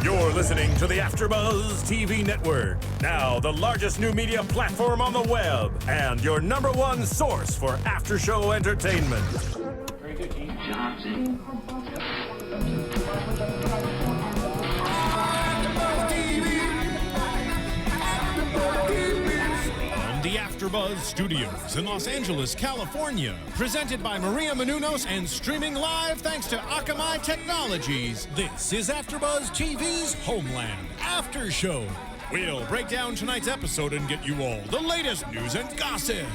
You're listening to the AFTERBUZZ TV network, now the largest new media platform on the web, and your #1 source for after-show entertainment. Very good, Keith. Johnson. The AFTERBUZZ Studios in Los Angeles, California. Presented by Maria Menounos and streaming live thanks to Akamai Technologies. This is AFTERBUZZ TV's Homeland After Show. We'll break down tonight's episode and get you all the latest news and gossip.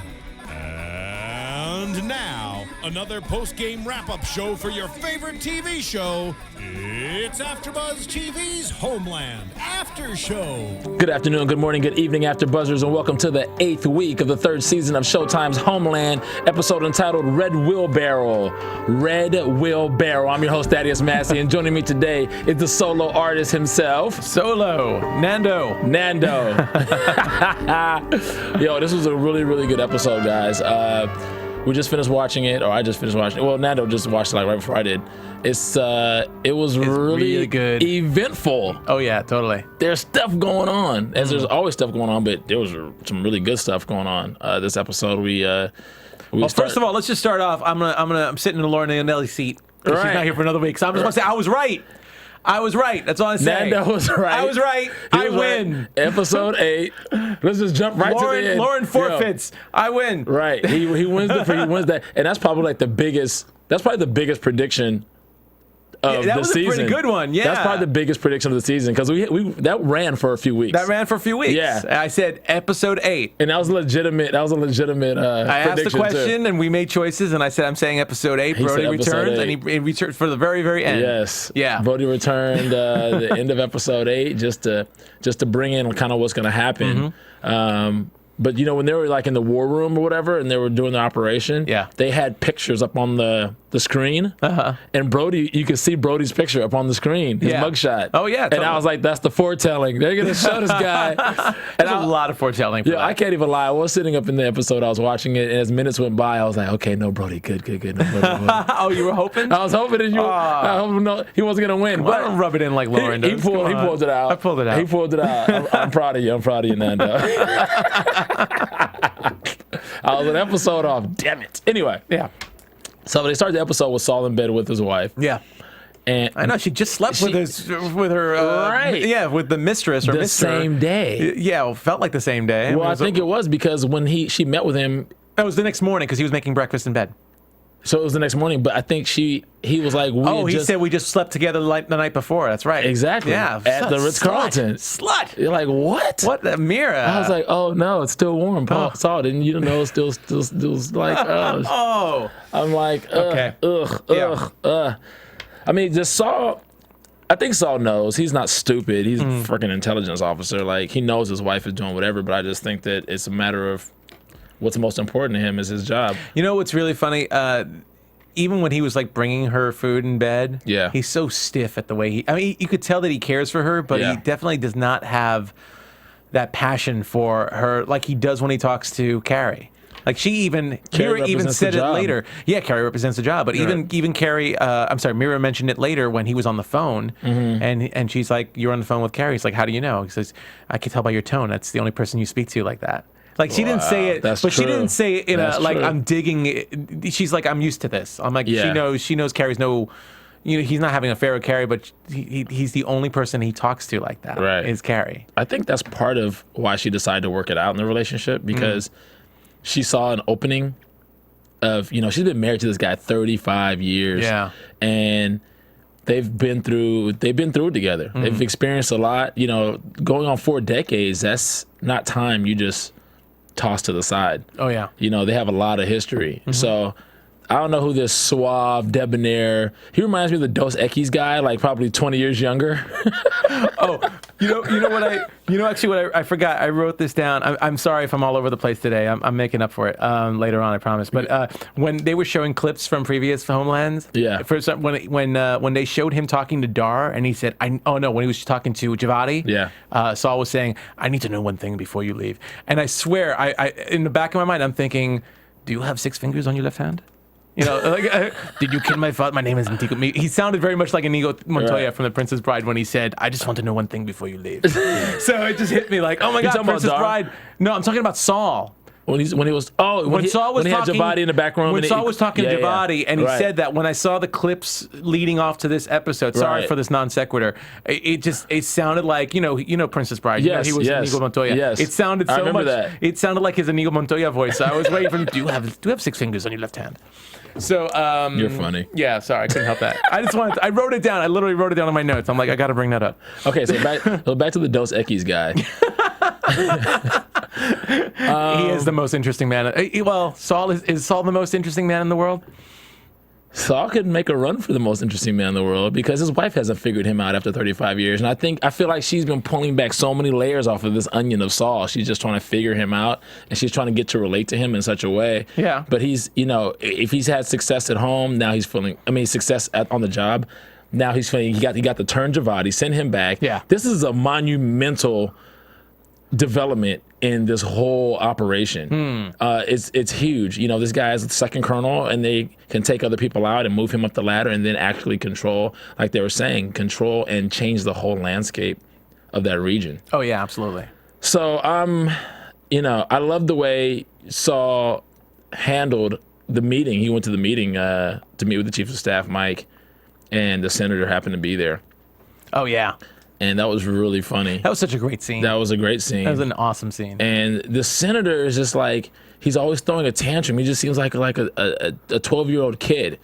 And now, another post-game wrap-up show for your favorite TV show. It's AFTERBUZZ TV's Homeland After Show. Good afternoon, good morning, good evening, AfterBuzzers, and welcome to the 8th week of the 3rd season of Showtime's Homeland, episode entitled Red Wheelbarrow. Red Wheelbarrow. I'm your host, Thaddeus Massey, and joining me today is the solo artist himself. Solo. Nando. Yo, this was a really, really good episode, guys. We just finished watching it, or I just finished watching it. Well, Nando just watched it like right before I did. It was really good, eventful. Oh yeah, totally. There's stuff going on, as there's always stuff going on, but there was some really good stuff going on. This episode, First of all, let's just start off. I'm sitting in the Lauren Anelli seat. She's not here for another week, so I'm just gonna say I was right. I was right. That's all I'm saying. Nando was right. I was right. I win. Episode 8. Let's just jump right to the end. Lauren forfeits. Yo. I win. Right. He wins that, and that's probably like the biggest. That's probably the biggest prediction of that the was season. A pretty good one. Yeah. That's probably the biggest prediction of the season because we that ran for a few weeks. Yeah. I said episode 8, and that was legitimate. I asked the question, too. And we made choices, and I said I'm saying episode 8. Brody returns, and he returned for the very, very end. Yes. Yeah. Brody returned the end of episode 8 just to bring in kind of what's going to happen. Mm-hmm. But you know, when they were like in the war room or whatever, and they were doing the operation, they had pictures up on the screen, and Brody, you could see Brody's picture up on the screen, his mugshot. Oh yeah, totally. And I was like, that's the foretelling. They're gonna show this guy. There's a lot of foretelling. Yeah, I can't even lie. I was sitting up in the episode, I was watching it, and as minutes went by, I was like, okay, no, Brody, good. No, Brody. Oh, you were hoping? I was hoping that he wasn't gonna win. But I don't rub it in like Lauren does. He pulled it out. I pulled it out. He pulled it out. I'm proud of you. Nando. I was an episode off. Damn it. Anyway. Yeah. So they started the episode with Saul in bed with his wife. Yeah. And I know she just slept with her right. Yeah, with the mistress or the mister. Same day. Yeah, well, felt like the same day. Well, I think it was because when she met with him. It was the next morning because he was making breakfast in bed. So it was the next morning, but I think he was like, he said we just slept together the night before. That's right. Exactly. Yeah. At the Ritz-Carlton. Slut. You're like, what? What the mirror? I was like, oh no, it's still warm. Paul saw it, and you know, it's still like, oh. I'm like, okay. I mean, just Saul. I think Saul knows. He's not stupid. He's a freaking intelligence officer. Like, he knows his wife is doing whatever, but I just think that it's a matter of what's most important to him is his job. You know what's really funny? Even when he was like bringing her food in bed, he's so stiff at the way you could tell that he cares for her, but he definitely does not have that passion for her like he does when he talks to Carrie. Like Mira even said it later. Yeah, Carrie represents the job, but even Carrie, Mira mentioned it later when he was on the phone, and she's like, "You're on the phone with Carrie." He's like, "How do you know?" He says, "I can tell by your tone. That's the only person you speak to like that." Like she didn't say it, but she didn't say it in a like I'm digging it. She's like, I'm used to this. I'm like, she knows Carrie's he's not having an affair with Carrie, but he's the only person he talks to like that. Right. Is Carrie. I think that's part of why she decided to work it out in the relationship because she saw an opening of, she's been married to this guy 35 years. Yeah. And they've been through it together. They've experienced a lot, going on 4 decades. That's not time you just tossed to the side. Oh yeah. They have a lot of history. So I don't know who this suave, debonair. He reminds me of the Dos Equis guy, like probably 20 years younger. What I forgot. I wrote this down. I'm sorry if I'm all over the place today. I'm making up for it later on, I promise. But when they were showing clips from previous Homelands, when they showed him talking to Dar, and he said, when he was talking to Javadi, Saul was saying, "I need to know one thing before you leave." And I swear, I in the back of my mind, I'm thinking, "Do you have 6 fingers on your left hand?" You know, like, did you kill my father? My name is Inigo. He sounded very much like Inigo Montoya from The Princess Bride when he said, I just want to know one thing before you leave. So it just hit me like, oh my God, Princess Bride. No, I'm talking about Saul. When Saul was talking, had Javadi in the back room. When Saul was talking to Javadi, and he said that when I saw the clips leading off to this episode, sorry for this non sequitur, it sounded like you know Princess Bride. Yes, he was Inigo Montoya. Yes, it sounded so much. That. It sounded like his Inigo Montoya voice. So I was waiting for him. Do you have 6 fingers on your left hand? So you're funny. Yeah, sorry, I couldn't help that. I wrote it down. I literally wrote it down on my notes. I'm like, I got to bring that up. Okay, so back to the Dos Equis guy. He is the most interesting man. Well, Saul is Saul the most interesting man in the world? Saul could make a run for the most interesting man in the world because his wife hasn't figured him out after 35 years. And I feel like she's been pulling back so many layers off of this onion of Saul. She's just trying to figure him out, and she's trying to get to relate to him in such a way. Yeah. But he's, if he's had success at home, now he's feeling, success on the job. Now he's feeling he got the turn Javadi, send him back. Yeah. This is a monumental development in this whole operation. It's huge. This guy is the second colonel, and they can take other people out and move him up the ladder and then actually control, like they were saying, control and change the whole landscape of that region. Oh yeah, absolutely. So I love the way Saul handled the meeting. He went to the meeting to meet with the chief of staff, Mike, and the senator happened to be there. Oh yeah. And that was really funny. That was such a great scene. That was a great scene. That was an awesome scene. And the senator is just like, he's always throwing a tantrum. He just seems like a 12-year-old kid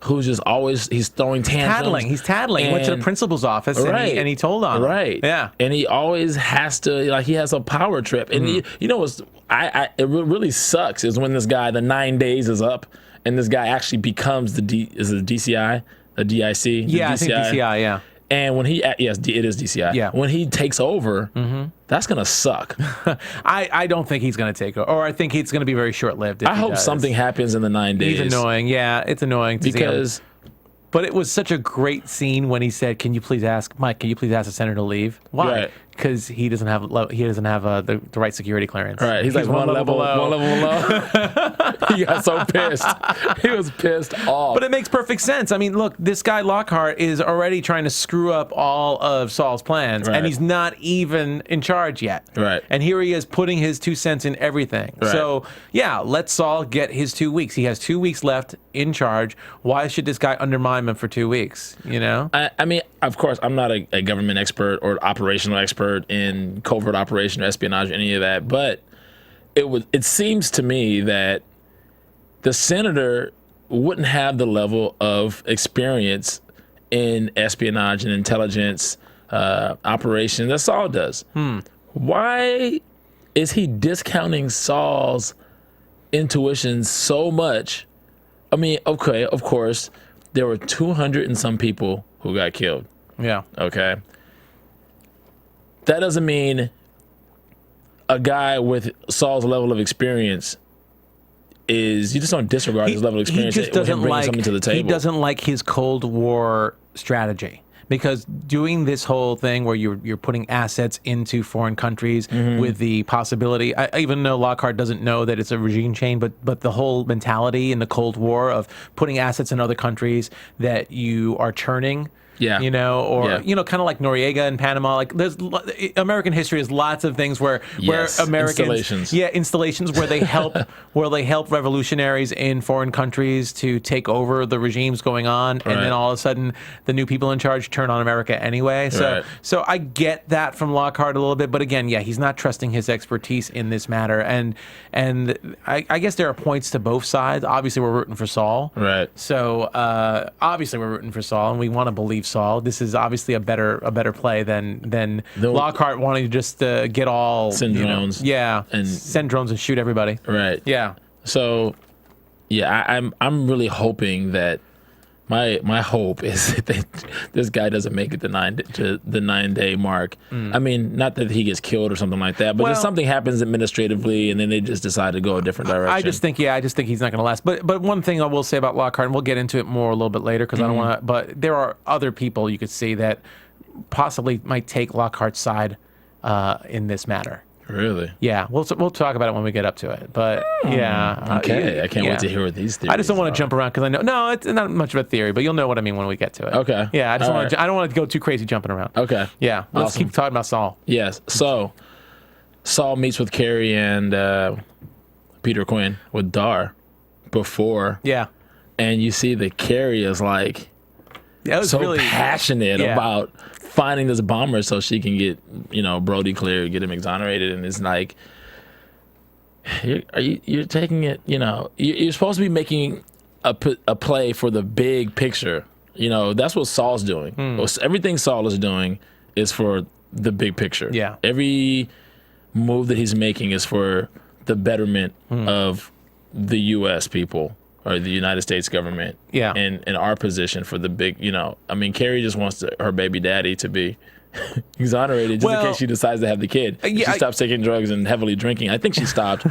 who's just always, he's throwing tantrums. He's tattling. He went to the principal's office and he told on him. Right. Yeah. And he always has to, he has a power trip. And it really sucks is when this guy, the 9 days is up, and this guy actually becomes the DCI? The DIC? Yeah, I think DCI, yeah. And when it is DCI. Yeah. When he takes over, that's going to suck. I don't think he's going to take over. Or I think it's going to be very short-lived. I hope something happens in the 9 days. He's annoying. Yeah, it's annoying to because see him. But it was such a great scene when he said, "Can you please ask the senator to leave?" Why? Because he doesn't have the right security clearance. Right. He's like one level below. He got so pissed. He was pissed off. But it makes perfect sense. I mean, look, this guy Lockhart is already trying to screw up all of Saul's plans, and he's not even in charge yet. Right. And here he is putting his 2 cents in everything. Right. So, yeah, let Saul get his 2 weeks. He has 2 weeks left in charge. Why should this guy undermine him for 2 weeks? I mean, of course, I'm not a government expert or operational expert in covert operation or espionage or any of that, but it seems to me that the senator wouldn't have the level of experience in espionage and intelligence operation that Saul does. Why is he discounting Saul's intuition so much? I mean, okay, of course, there were 200 and some people who got killed. Yeah. Okay. That doesn't mean a guy with Saul's level of experience you just don't disregard his level of experience. He just doesn't like something to the table. He doesn't like his Cold War strategy. Because doing this whole thing where you're putting assets into foreign countries with the possibility, I even know Lockhart doesn't know that it's a regime change, but the whole mentality in the Cold War of putting assets in other countries that you are churning. Yeah. Kind of like Noriega in Panama. Like, American history has lots of things where Americans, installations where they help revolutionaries in foreign countries to take over the regimes going on, and then all of a sudden the new people in charge turn on America anyway. So I get that from Lockhart a little bit, but again, he's not trusting his expertise in this matter, and I guess there are points to both sides. Obviously, we're rooting for Saul, right? So obviously, we're rooting for Saul, and we want to believe Saul. This is obviously a better play than Lockhart wanting to just get all send drones. And send drones and shoot everybody. Right. Yeah. So, I'm really hoping that my hope is that this guy doesn't make it the 9-day mark. I mean, not that he gets killed or something like that, but just something happens administratively, and then they just decide to go a different direction. I just think he's not going to last. But one thing I will say about Lockhart, and we'll get into it more a little bit later because I don't want to. But there are other people you could see that possibly might take Lockhart's side in this matter. Really? Yeah, we'll talk about it when we get up to it. But yeah, okay. I can't wait to hear what these theories. I just don't want to jump around because I know it's not much of a theory, but you'll know what I mean when we get to it. Okay. Yeah, I don't want to go too crazy jumping around. Okay. Yeah, let's keep talking about Saul. Yes. So Saul meets with Carrie and Peter Quinn with Dar before. Yeah. And you see that Carrie is like so really passionate about finding this bomber so she can get, Brody cleared, get him exonerated, and it's like, you're taking it, you're supposed to be making a play for the big picture. That's what Saul's doing. Everything Saul is doing is for the big picture. Yeah. Every move that he's making is for the betterment of the U.S. people. Or the United States government, in our position for the big, Carrie just wants her baby daddy to be exonerated just in case she decides to have the kid. She stops taking drugs and heavily drinking. I think she stopped.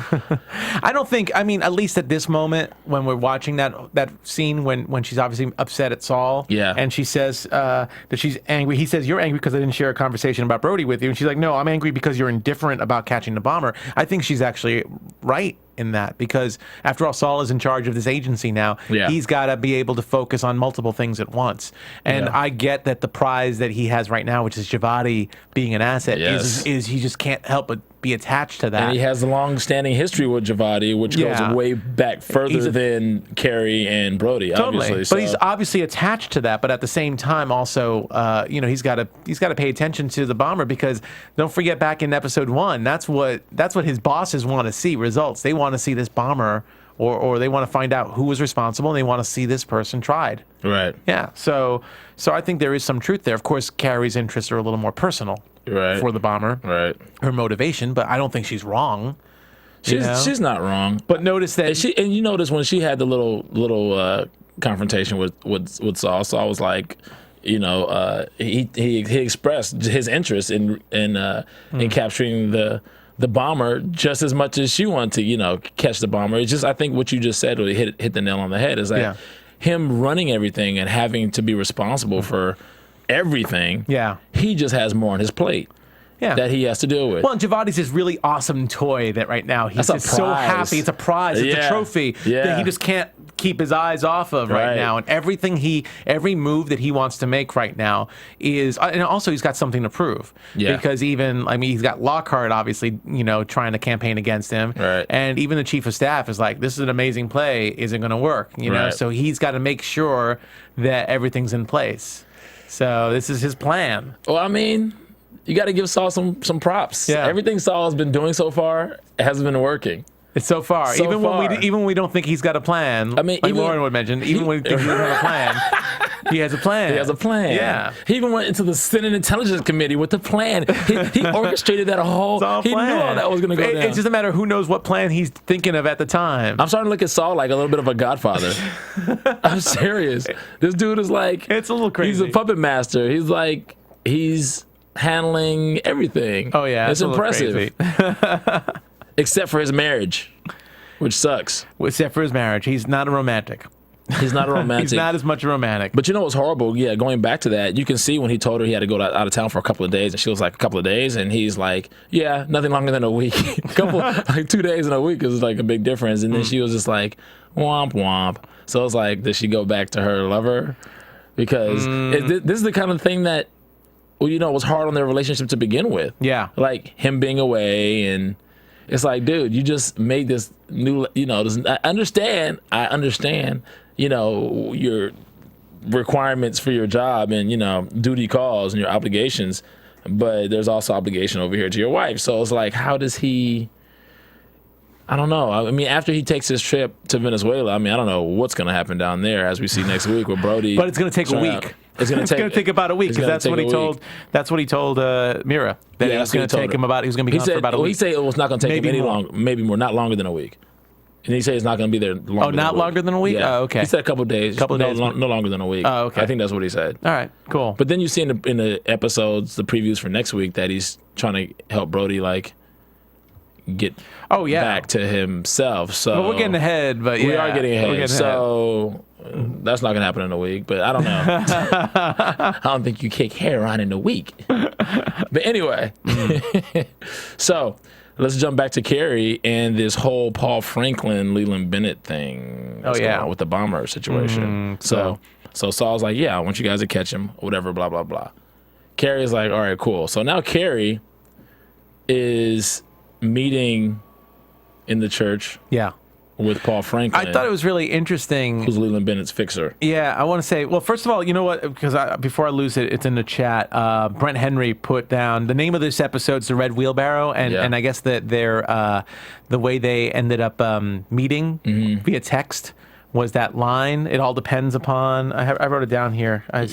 At least at this moment when we're watching that scene when she's obviously upset at Saul, and she says that she's angry. He says, "You're angry because I didn't share a conversation about Brody with you," and she's like, "No, I'm angry because you're indifferent about catching the bomber." I think she's actually right in that, because after all, Saul is in charge of this agency now. He's got to be able to focus on multiple things at once. And I get that the prize that he has right now, which is Javadi being an asset, is he just can't help but be attached to that. And he has a long-standing history with Javadi, which goes way back further than Carrie and Brody, obviously. But he's obviously attached to that. But at the same time, also, he's got to pay attention to the bomber, because don't forget, back in episode 1, that's what his bosses want to see, results. They want to see this bomber, or they want to find out who was responsible, and they want to see this person tried. Right. Yeah. So I think there is some truth there. Of course, Carrie's interests are a little more personal. Right. For the bomber, right? Her motivation, but I don't think she's wrong. She's not wrong. But notice that and you notice when she had the little confrontation with Saul. Saul was like, he expressed his interest in capturing the bomber just as much as she wanted to catch the bomber. It's just, I think what you just said really hit the nail on the head. Is that him running everything and having to be responsible for everything, he just has more on his plate that he has to deal with. Well, and Javadi's this really awesome toy that right now he's just so happy. It's a prize. It's a trophy that he just can't keep his eyes off of right now. And every move that he wants to make right now is, and also he's got something to prove. Yeah. Because even, he's got Lockhart obviously, trying to campaign against him. Right. And even the chief of staff is like, this is an amazing play. Is it going to work? So he's got to make sure that everything's in place. So this is his plan. Well, you got to give Saul some props. Yeah. Everything Saul has been doing so far hasn't been working. It's so far. Even when we don't think he's got a plan. Like Lauren would mention, even when we think he doesn't have a plan, he has a plan. He has a plan. Yeah. He even went into the Senate Intelligence Committee with the plan. He orchestrated that whole. He knew all that was going to go down. It's just a matter of who knows what plan he's thinking of at the time. I'm starting to look at Saul like a little bit of a godfather. I'm serious. This dude is like, it's a little crazy. He's a puppet master. He's handling everything. Oh yeah, it's impressive. Except for his marriage, which sucks. Except for his marriage, he's not a romantic. He's not a romantic. He's not as much a romantic. But what's horrible? Yeah, going back to that, you can see when he told her he had to go out of town for a couple of days, and she was like, a couple of days, and he's like, yeah, nothing longer than a week. 2 days and a week is like a big difference. And then she was just like, womp womp. So it's like, does she go back to her lover? Because this is the kind of thing that, was hard on their relationship to begin with. Yeah. Like him being away, and it's like, dude, you just made this new, I understand, your requirements for your job and, duty calls and your obligations, but there's also obligation over here to your wife. So it's like, how does he, I don't know. After he takes his trip to Venezuela, I don't know what's going to happen down there, as we see next week with Brody. But it's going to take a week. It's going to take about a week, because that's what he told. That's what he told Mira. That it was going to take him about. He was going to be gone for about a week. He said it was not going to take him any longer. Maybe more, not longer than a week. And he said it's not going to be there longer. Oh, not longer than a week. Yeah. Oh, okay. He said a couple of days. No longer than a week. Oh, okay. I think that's what he said. All right, cool. But then you see in the episodes, the previews for next week, that he's trying to help Brody get back to himself. So we're getting ahead, but we are getting ahead. So that's not gonna happen in a week. But I don't know. I don't think you kick hair on in a week. But anyway, so let's jump back to Carrie and this whole Paul Franklin, Leland Bennett thing. Going on with the bomber situation. So Saul's like, yeah, I want you guys to catch him, whatever, blah, blah, blah. Carrie's like, all right, cool. So now Carrie is meeting in the church. Yeah. With Paul Franklin. I thought it was really interesting. Who's Leland Bennett's fixer. Yeah, I want to say, well, first of all, you know what? Because before I lose it, it's in the chat. Brent Henry put down the name of this episode's the Red Wheelbarrow, and I guess that the way they ended up meeting via text was that line. It all depends upon. I wrote it down here. I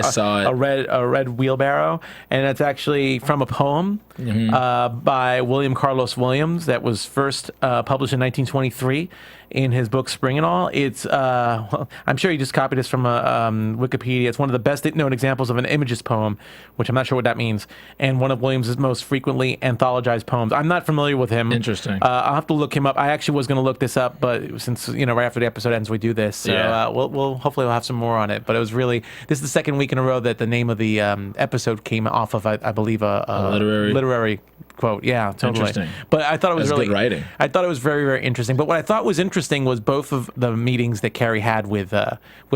saw it. A red wheelbarrow, and it's actually from a poem by William Carlos Williams that was first published in 1923 in his book Spring and All. It's I'm sure he just copied this from Wikipedia. It's one of the best known examples of an Images poem, which I'm not sure what that means, and one of Williams' most frequently anthologized poems. I'm not familiar with him. Interesting. I'll have to look him up. I actually was going to look this up, but since right after the episode ends, we do this. So we'll hopefully we'll have some more on it. But it was really this is the second week in a row that the name of the episode came off of I believe a literary quote. Yeah, totally. Interesting. But I thought it was That's really good writing. I thought it was very, very interesting. But what I thought was interesting was both of the meetings that Carrie had with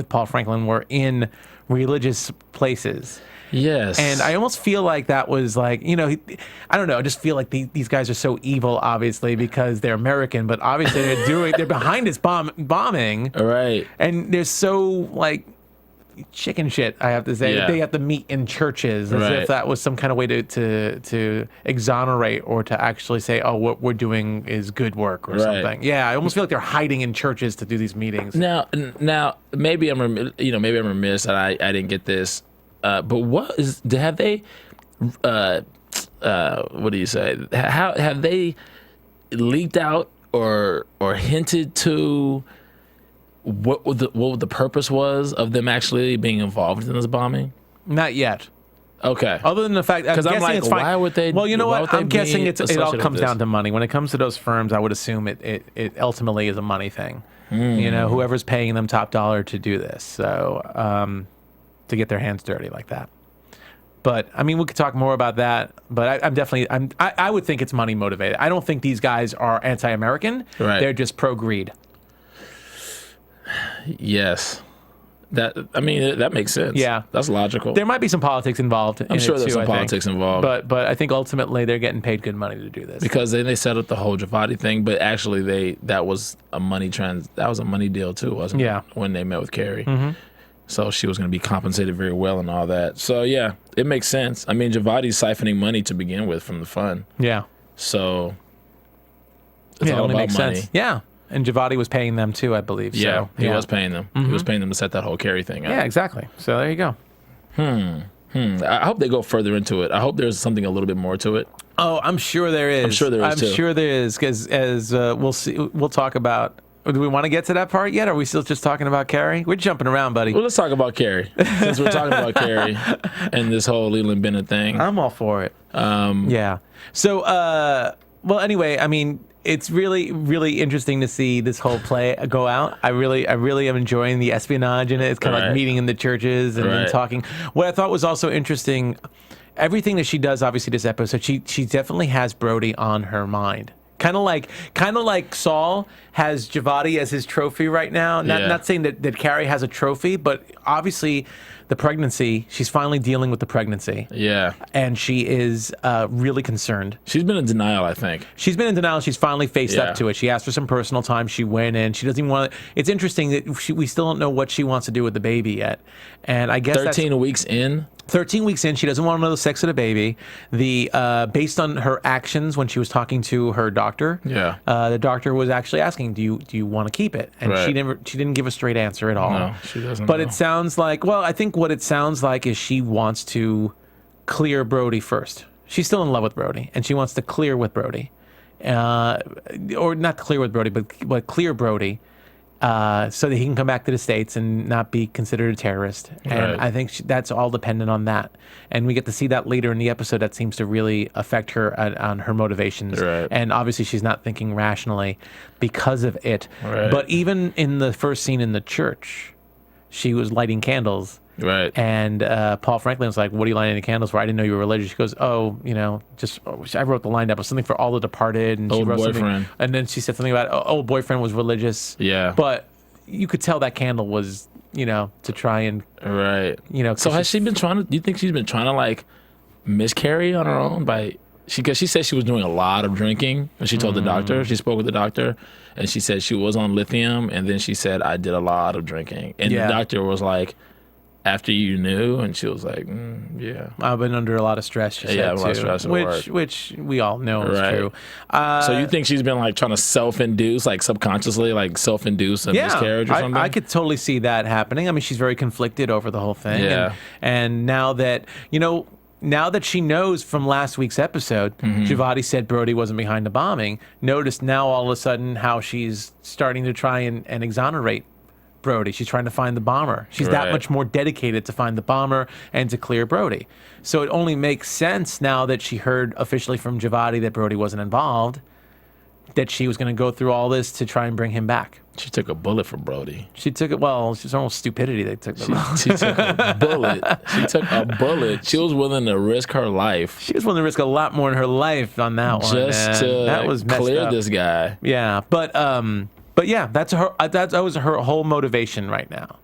Paul Franklin were in religious places. Yes. And I almost feel like that was like, I don't know, I just feel like these guys are so evil, obviously, because they're American, but obviously they're behind this bombing. Right. And they're so like chicken shit, I have to say. They have to meet in churches as if that was some kind of way to exonerate or to actually say, oh, what we're doing is good work or something. Yeah, I almost feel like they're hiding in churches to do these meetings. Now, maybe I'm remiss that I didn't get this. But have they? What do you say? How have they leaked out or hinted to what the purpose was of them actually being involved in this bombing? Not yet. Okay. Other than the fact, because I'm like, why would they? Well, you know what? I'm guessing it all comes down to money. When it comes to those firms, I would assume it ultimately is a money thing. Whoever's paying them top dollar to do this. So. To get their hands dirty like that. But I mean, we could talk more about that, but I would think it's money motivated. I don't think these guys are anti-American. Right. They're just pro-greed. Yes. That makes sense. Yeah. That's logical. There might be some politics involved. I'm sure there's some politics involved. But I think ultimately they're getting paid good money to do this. Because they set up the whole Javadi thing, but actually that was a money deal too, wasn't it? Yeah. When they met with Carrie. Mm-hmm. So she was going to be compensated very well and all that. So, yeah, it makes sense. I mean, Javadi's siphoning money to begin with from the fund. Yeah. So it's all about makes money. Sense. Yeah. And Javadi was paying them too, I believe. Yeah, so, he was paying them. Mm-hmm. He was paying them to set that whole Carrie thing up. Yeah, exactly. So there you go. I hope they go further into it. I hope there's something a little bit more to it. Oh, I'm sure there is. I'm sure there is, because as we'll see, we'll talk about. Do we want to get to that part yet? Or are we still just talking about Carrie? We're jumping around, buddy. Well, let's talk about Carrie. Since we're talking about Carrie and this whole Leland Bennett thing. I'm all for it. Yeah. So, well, anyway, I mean, it's really, really interesting to see this whole play go out. I really am enjoying the espionage in it. It's kind of like meeting in the churches and then talking. What I thought was also interesting, everything that she does, obviously, this episode, she definitely has Brody on her mind. Kind of like Saul has Javadi as his trophy right now. Not saying that Carrie has a trophy, but obviously the pregnancy, she's finally dealing with the pregnancy. Yeah. And she is really concerned. She's been in denial, I think. She's been in denial. She's finally faced up to it. She asked for some personal time. She went in. She doesn't even want to. It's interesting that we still don't know what she wants to do with the baby yet. And I guess 13 weeks in? 13 weeks in, she doesn't want to know the sex of the baby. Based on her actions when she was talking to her doctor, the doctor was actually asking, "Do you want to keep it?" And she didn't give a straight answer at all. No, she doesn't. But it sounds like, I think what it sounds like is she wants to clear Brody first. She's still in love with Brody, and she wants to clear with Brody, or not clear with Brody, but clear Brody. So that he can come back to the States and not be considered a terrorist. And I think that's all dependent on that. And we get to see that later in the episode. That seems to really affect her on her motivations. And obviously she's not thinking rationally because of it. But even in the first scene in the church, she was lighting candles. Right. And Paul Franklin was like, what are you lighting the candles for? I didn't know you were religious. She goes, oh, I wrote the line down, but something for all the departed. And old she wrote boyfriend. And then she said something about old boyfriend was religious. Yeah. But you could tell that candle was, to try and. Right. So has she been trying to, do you think she's been trying to like miscarry on her own because she said she was doing a lot of drinking and she told the doctor, she spoke with the doctor and she said she was on lithium and then she said, I did a lot of drinking. And the doctor was like, after you knew, and she was like, yeah. I've been under a lot of stress, she said, a lot of stress at work. Which we all know is true. So you think she's been like trying to self-induce, like subconsciously, like self-induce a miscarriage or something? I could totally see that happening. I mean, she's very conflicted over the whole thing. Yeah. And now that, now that she knows from last week's episode, Javati said Brody wasn't behind the bombing, notice now all of a sudden how she's starting to try and exonerate Brody. She's trying to find the bomber. She's that much more dedicated to find the bomber and to clear Brody. So it only makes sense now that she heard officially from Javati that Brody wasn't involved, that she was going to go through all this to try and bring him back. She took a bullet for Brody. She took it. Well, it's almost stupidity. They took the she took a bullet. She took a bullet. She was willing to risk her life. She was willing to risk a lot more in her life on that one. Just to that was clear this guy. Yeah, but yeah, that was her whole motivation right now,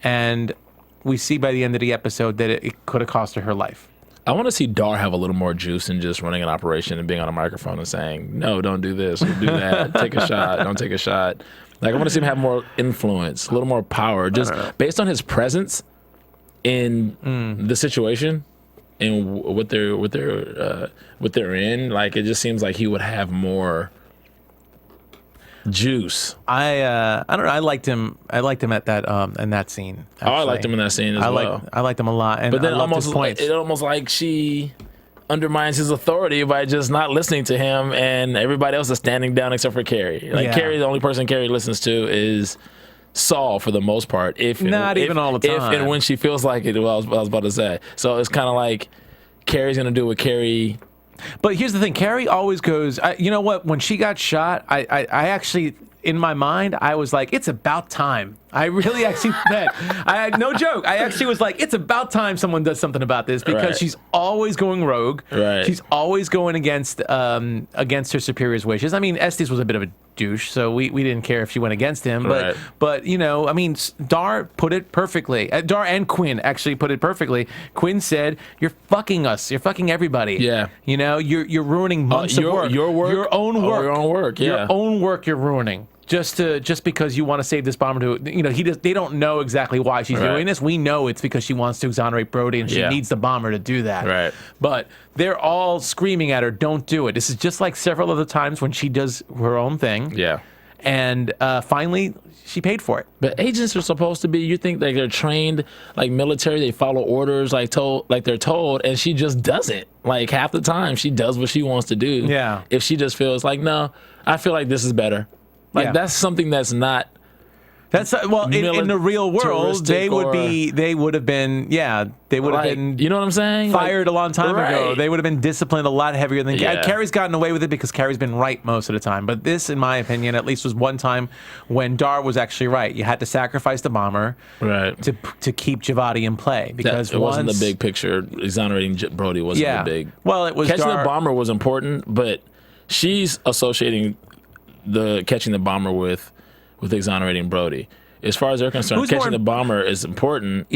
and we see by the end of the episode that it could have cost her life. I want to see Dar have a little more juice than just running an operation and being on a microphone and saying, no, don't do this, or do that, take a shot, don't take a shot. Like, I want to see him have more influence, a little more power, just based on his presence in the situation and what they're in. Like, it just seems like he would have more juice. I don't know. I liked him at that in that scene. Actually. I liked him in that scene as well. I liked him a lot. And but then it almost like she undermines his authority by just not listening to him, and everybody else is standing down except for Carrie. Like Carrie, the only person Carrie listens to is Saul for the most part. Not even all the time. If and when she feels like it. Well, I was about to say. So it's kind of like Carrie's gonna do what Carrie. But here's the thing. Carrie always goes, you know what? When she got shot, I actually, in my mind, I was like, it's about time. I really actually said, no joke. I actually was like, it's about time someone does something about this because she's always going rogue. Right. She's always going against her superior's wishes. I mean, Estes was a bit of a douche, so we didn't care if she went against him. But I mean, Dar put it perfectly. Dar and Quinn actually put it perfectly. Quinn said, "You're fucking us. You're fucking everyday." Yeah. You're ruining months of work. Your work. Your own work. Your own work. Yeah. Your own work. You're ruining. Just because you want to save this bomber they don't know exactly why she's doing this. We know it's because she wants to exonerate Brody and she needs the bomber to do that. Right. But they're all screaming at her, don't do it. This is just like several other times when she does her own thing. Yeah. And finally, she paid for it. But agents are supposed to be, you think like they're trained like military, they follow orders like they're told, and she just does it. Like half the time she does what she wants to do. Yeah. If she just feels like, no, I feel like this is better. Like that's something that's not. That's in the real world, they would have been you know what I'm saying? Fired a long time ago. They would have been disciplined a lot heavier than Carrie's gotten away with it because Carrie's been right most of the time. But this, in my opinion, at least was one time when Dar was actually right. You had to sacrifice the bomber to keep Javati in play because it wasn't the big picture. Exonerating Brody wasn't the big. Well, it was catching the bomber was important, but she's associating the catching the bomber with exonerating Brody. As far as they're concerned, catching the bomber is important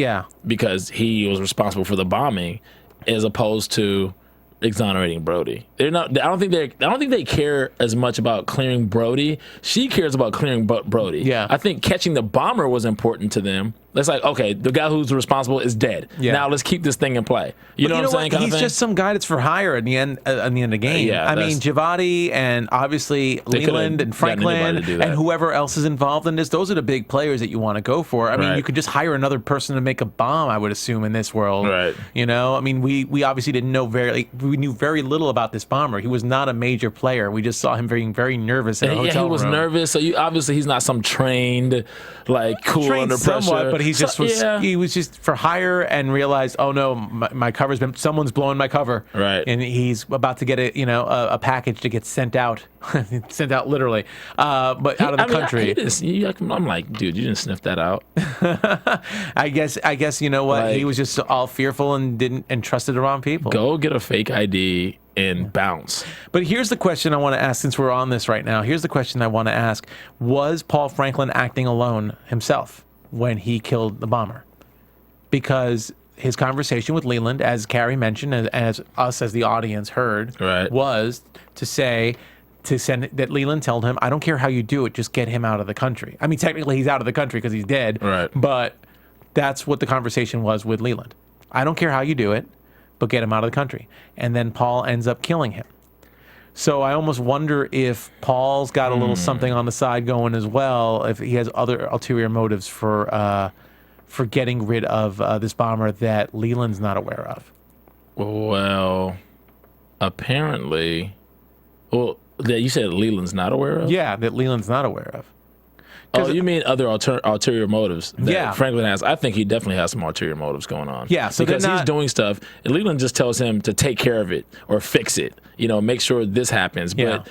because he was responsible for the bombing as opposed to exonerating Brody. They're not. I don't think they care as much about clearing Brody. She cares about clearing Brody. Yeah. I think catching the bomber was important to them. It's like, okay, the guy who's responsible is dead. Yeah. Now let's keep this thing in play. You know what I'm saying? He's just some guy that's for hire at the end of the game. I mean, Javati and obviously Leland and Franklin and whoever else is involved in this, those are the big players that you want to go for. I mean, you could just hire another person to make a bomb, I would assume, in this world. Right. I mean, we obviously didn't know we knew very little about this bomber. He was not a major player. We just saw him being very nervous in a hotel room. He was nervous. So obviously he's not some trained, like, cool under pressure. Somewhat, but he was just for hire and realized, oh no, my cover's been, someone's blowing my cover. Right. And he's about to get a package to get sent out, sent out literally, but out of the country. I'm like, dude, you didn't sniff that out. I guess you know what? He was just all fearful and trusted the wrong people. Go get a fake ID and bounce. But here's the question I want to ask, since we're on this right now. Here's the question I want to ask. Was Paul Franklin acting alone himself when he killed the bomber? Because his conversation with Leland, as Carrie mentioned, as us as the audience heard, was to send that Leland told him, I don't care how you do it, just get him out of the country. I mean, technically he's out of the country because he's dead, but that's what the conversation was with Leland. I don't care how you do it, but get him out of the country. And then Paul ends up killing him. So I almost wonder if Paul's got a little something on the side going as well, if he has other ulterior motives for getting rid of this bomber that Leland's not aware of. Well, apparently, that you said Leland's not aware of? Yeah, that Leland's not aware of. Oh, you mean other ulterior motives that Franklin has? I think he definitely has some ulterior motives going on. Yeah, so because he's doing stuff, and Leland just tells him to take care of it or fix it. Make sure this happens. But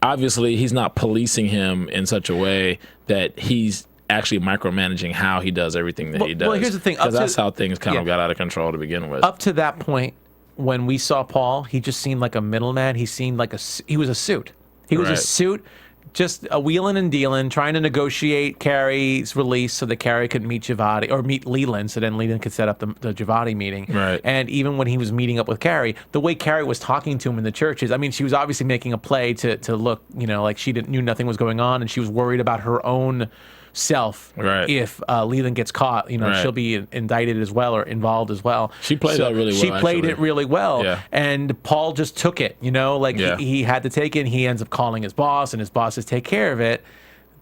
obviously, he's not policing him in such a way that he's actually micromanaging how he does everything that he does. Well, here's the thing. Because that's how things kind of got out of control to begin with. Up to that point, when we saw Paul, he just seemed like a middleman. He seemed like he was a suit. He was a suit, just a wheeling and dealing, trying to negotiate Carrie's release so that Carrie could meet Javadi, or meet Leland, so then Leland could set up the Javadi meeting. Right. And even when he was meeting up with Carrie, the way Carrie was talking to him in the churches, I mean, she was obviously making a play to look, like she knew nothing was going on, and she was worried about her own self. If Leland gets caught, she'll be indicted as well or involved as well. She played that really well. She played it really well. Yeah. And Paul just took it, he had to take it, and he ends up calling his boss, and his boss says, take care of it,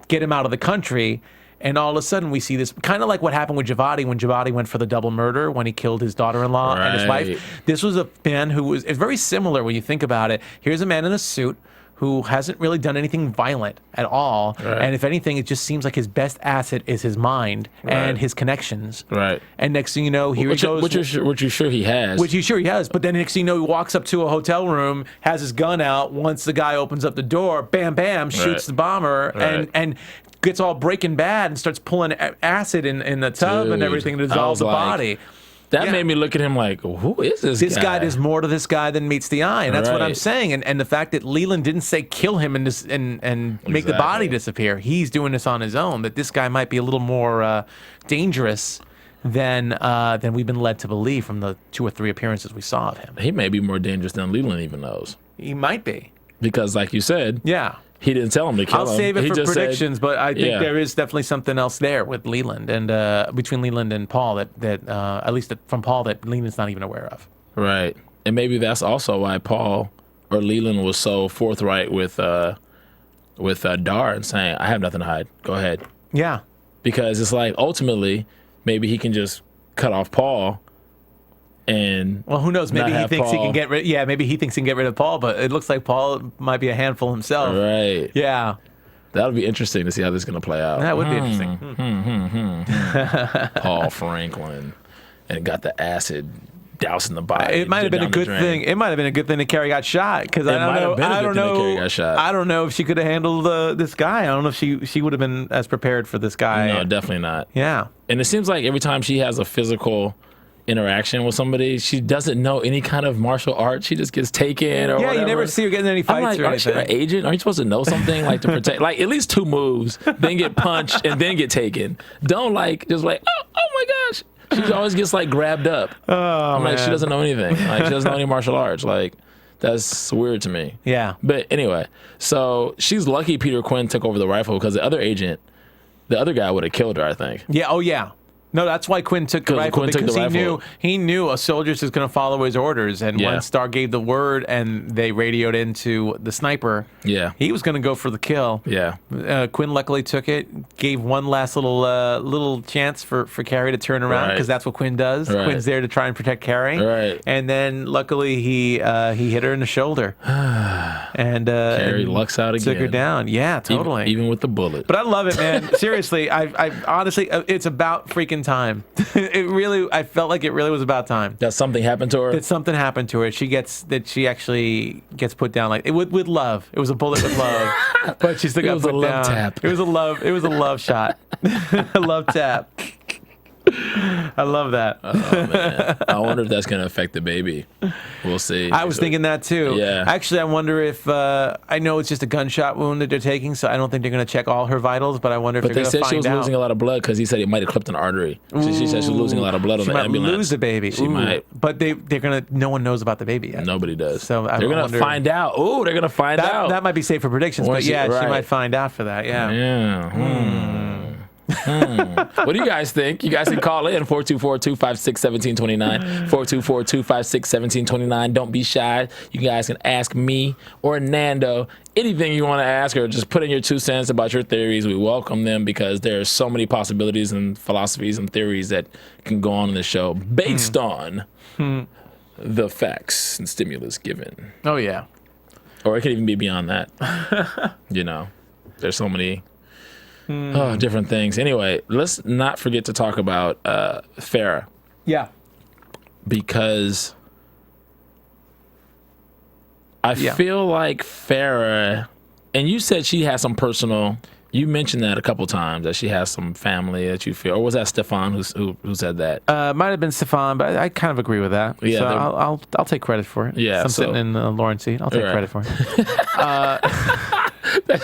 get him out of the country. And all of a sudden we see this, kind of like what happened with Javadi when Javadi went for the double murder, when he killed his daughter-in-law and his wife. This was a man who it's very similar when you think about it. Here's a man in a suit who hasn't really done anything violent at all. And if anything, it just seems like his best asset is his mind and his connections. And next thing you know, he goes... Which you're sure he has. Which he's sure he has. But then next thing you know, he walks up to a hotel room, has his gun out. Once the guy opens up the door, bam, bam, shoots the bomber, and gets all Breaking Bad and starts pulling acid in the tub and everything to dissolve the body. That made me look at him like, who is this guy? This guy, there's more to this guy than meets the eye. And that's what I'm saying. And the fact that Leland didn't say kill him and make the body disappear. He's doing this on his own. That this guy might be a little more dangerous than we've been led to believe from the 2 or 3 appearances we saw of him. He may be more dangerous than Leland even knows. He might be. Because like you said... He didn't tell him to kill him. I'll save it for predictions, but I think there is definitely something else there with Leland and between Leland and Paul that at least from Paul that Leland's not even aware of. Right, and maybe that's also why Paul or Leland was so forthright with Dar and saying, "I have nothing to hide. Go ahead." Yeah, because it's like ultimately maybe he can just cut off Paul. And well, who knows? Maybe he thinks he can get rid. Yeah, maybe he thinks he can get rid of Paul, but it looks like Paul might be a handful himself. Right. Yeah. That'll be interesting to see how this is going to play out. That would be interesting. Paul Franklin, and got the acid dousing the body. It might have been a good thing. It might have been a good thing that Carrie got shot because I don't know if she could have handled this guy. I don't know if she would have been as prepared for this guy. No, definitely not. Yeah. And it seems like every time she has a physical interaction with somebody, she doesn't know any kind of martial arts. She just gets taken or whatever. You never see her getting any fights or anything. Aren't you an agent? Aren't you supposed to know something like to protect? Like at least 2 moves, then get punched and then get taken. Don't just oh my gosh. She always gets grabbed up. I'm like, she doesn't know anything. Like she doesn't know any martial arts. Like that's weird to me. Yeah. But anyway, so she's lucky Peter Quinn took over the rifle because the other guy would have killed her, I think. Yeah. Oh yeah. No, that's why Quinn took the rifle, because he knew a soldier's just going to follow his orders, and once Star gave the word and they radioed into the sniper, he was going to go for the kill. Yeah. Quinn luckily took it, gave one last little chance for Carrie to turn around, because that's what Quinn does. Right. Quinn's there to try and protect Carrie. Right. And then luckily he hit her in the shoulder. And Carrie lucks out again. Took her down. Yeah, totally. Even with the bullet. But I love it, man. Seriously, I honestly, it's about freaking time. I felt like it really was about time. That something happened to her? That something happened to her. She actually gets put down with love. It was a bullet with love. But she still got put down. It was a love tap. It was a love shot. A love tap. I love that. Oh, man. I wonder if that's going to affect the baby. We'll see. I was thinking that too. Yeah. Actually, I wonder if I know it's just a gunshot wound that they're taking, so I don't think they're going to check all her vitals. But I wonder if they're going to find out. But they said she was losing a lot of blood because he said it might have clipped an artery. She said she was losing a lot of blood on the ambulance. She might lose the baby. She might. But they're going to. No one knows about the baby yet. Nobody does. So they're going to find out. Ooh, they're going to find out. That might be safe for predictions. But yeah, she might find out for that. Yeah. Yeah. What do you guys think? You guys can call in 424-256-1729. 424-256-1729. Don't be shy. You guys can ask me or Nando anything you want to ask, or just put in your 2 cents about your theories. We welcome them because there are so many possibilities and philosophies and theories that can go on in the show based on the facts and stimulus given. Oh yeah. Or it could even be beyond that. There's so many different things. Anyway, let's not forget to talk about Fara. Yeah. Because I feel like Fara, and you said she has some personal, you mentioned that a couple times, that she has some family that you feel, or was that Stefan who said that? Might have been Stefan, but I kind of agree with that. Yeah, so I'll take credit for it. Yeah. I'm sitting in Lauren's seat. I'll take credit for it.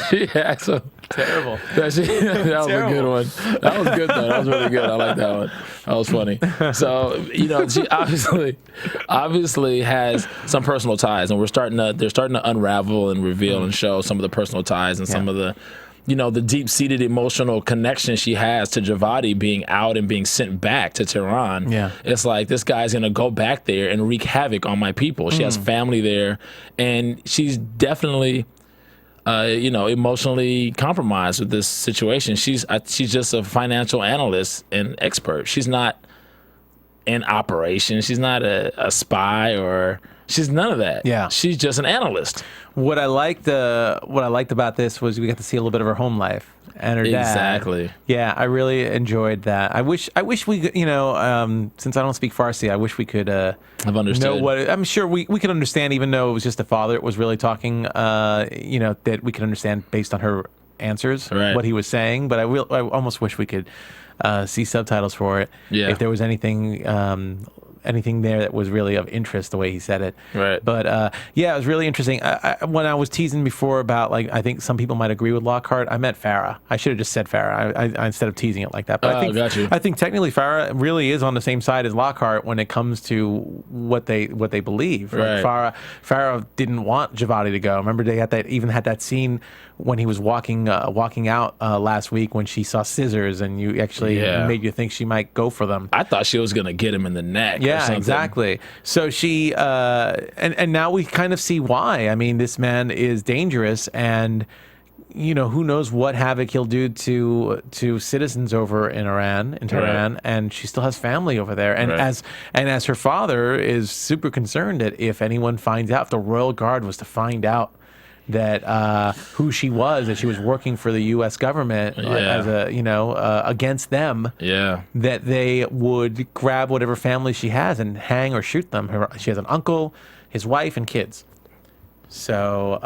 She had some terrible. That was a good one. That was good though. That was really good. I like that one. That was funny. So she obviously has some personal ties, and they're starting to unravel and reveal and show some of the personal ties and some of the the deep-seated emotional connection she has to Javadi being out and being sent back to Tehran. Yeah. It's like, this guy's going to go back there and wreak havoc on my people. She has family there, and she's definitely emotionally compromised with this situation. She's just a financial analyst and expert. She's not in operation. She's not a spy, or she's none of that. Yeah. She's just an analyst. What I liked about this was we got to see a little bit of her home life and her dad. Exactly. Yeah, I really enjoyed that. I wish we could, since I don't speak Farsi, I wish we could have understood. Know what I'm sure we could understand, even though it was just the father that was really talking. That we could understand based on her answers what he was saying. But I almost wish we could see subtitles for it. Yeah. If there was anything there that was really of interest, the way he said it. Right. But it was really interesting. When I was teasing before about, like, I think some people might agree with Lockhart, I meant Fara. I should have just said Fara I instead of teasing it like that. But I think technically Fara really is on the same side as Lockhart when it comes to what they believe. Right. Fara didn't want Javadi to go. Remember, they had that scene when he was walking out last week when she saw scissors, and you actually made you think she might go for them. I thought she was gonna get him in the neck. Yeah, exactly. So she and now we kind of see why. I mean, this man is dangerous, and who knows what havoc he'll do to citizens over in Tehran, and she still has family over there. And as her father is super concerned that if anyone finds out, if the Royal Guard was to find out that who she was, that she was working for the U.S. government as against them, that they would grab whatever family she has and hang or shoot them. She has an uncle, his wife, and kids. So